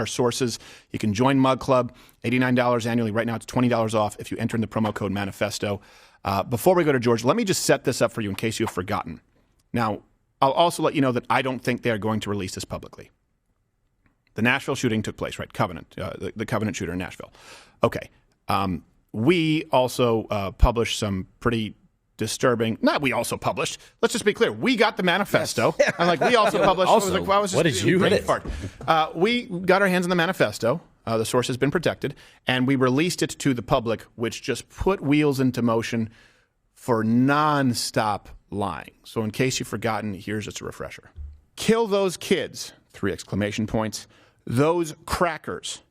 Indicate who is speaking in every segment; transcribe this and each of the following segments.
Speaker 1: our sources. You can join Mug Club, $89 annually. Right now it's $20 off if you enter in the promo code Manifesto. Before we go to George, let me just set this up for you in case you've forgotten. Now, I'll also let you know that I don't think they're going to release this publicly. The Nashville shooting took place, right? Covenant, the Covenant shooter in Nashville. Okay. We also published some pretty disturbing. Not we also published. Let's just be clear. We got the manifesto. Yes. I'm like, we also published.
Speaker 2: Also, what did you read?
Speaker 1: We got our hands on the manifesto. The source has been protected, and we released it to the public, which just put wheels into motion for nonstop lying. So in case you've forgotten, here's just a refresher. Kill those kids, 3 exclamation points. Those crackers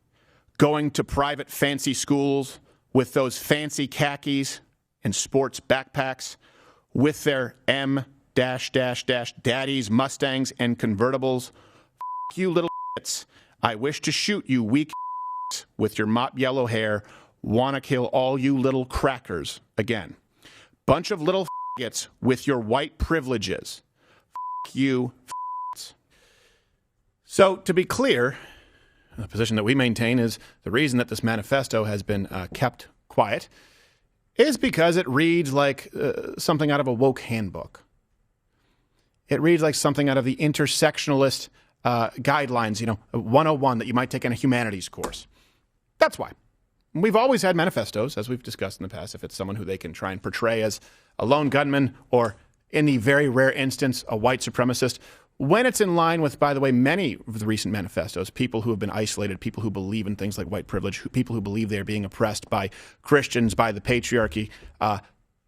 Speaker 1: going to private fancy schools with those fancy khakis and sports backpacks with their daddies, Mustangs, and convertibles. F*** you little shits. I wish to shoot you weak with your mop yellow hair. Wanna kill all you little crackers again. Bunch of little f***its with your white privileges. F*** you f***its. So to be clear, the position that we maintain is the reason that this manifesto has been kept quiet is because it reads like something out of a woke handbook. It reads like something out of the intersectionalist guidelines, 101 that you might take in a humanities course. That's why. We've always had manifestos, as we've discussed in the past, if it's someone who they can try and portray as a lone gunman or, in the very rare instance, a white supremacist. When it's in line with, by the way, many of the recent manifestos, people who have been isolated, people who believe in things like white privilege, people who believe they're being oppressed by Christians, by the patriarchy,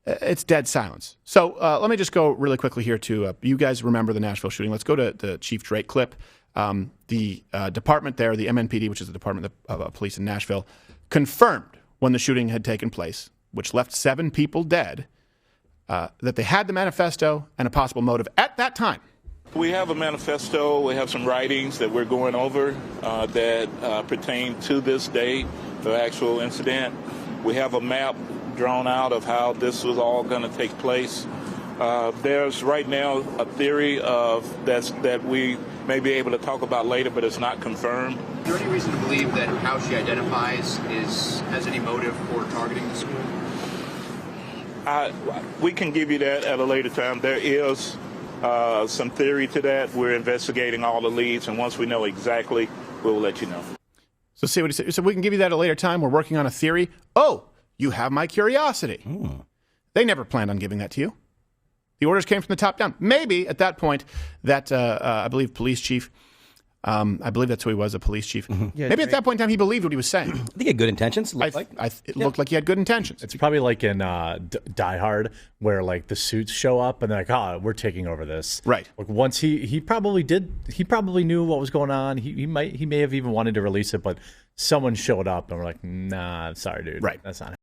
Speaker 1: it's dead silence. So let me just go really quickly here to, you guys remember the Nashville shooting. Let's go to the Chief Drake clip. The department there, the MNPD, which is the Department of Police in Nashville, confirmed when the shooting had taken place, which left 7 people dead, that they had the manifesto and a possible motive at that time.
Speaker 3: We have a manifesto. We have some writings that we're going over that pertain to this day, the actual incident. We have a map drawn out of how this was all going to take place. There's right now a theory of that we may be able to talk about later, but it's not confirmed.
Speaker 4: Is there any reason to believe that how she identifies has any motive for targeting the school?
Speaker 3: We can give you that at a later time. There is some theory to that. We're investigating all the leads, and once we know exactly, we'll let you know.
Speaker 1: So see what he said. So we can give you that at a later time. We're working on a theory. Oh, you have my curiosity. They never planned on giving that to you. The orders came from the top down. Maybe at that point that, I believe, police chief, I believe that's who he was, a police chief. Mm-hmm. Yeah, maybe at that point in time he believed what he was saying.
Speaker 2: I think he had good intentions.
Speaker 1: It looked like he had good intentions.
Speaker 5: It's probably like in Die Hard where like the suits show up and they're like, we're taking over this.
Speaker 1: Right.
Speaker 5: Like once he probably knew what was going on. He may have even wanted to release it, but someone showed up and we're like, nah, sorry, dude.
Speaker 1: Right.
Speaker 5: That's not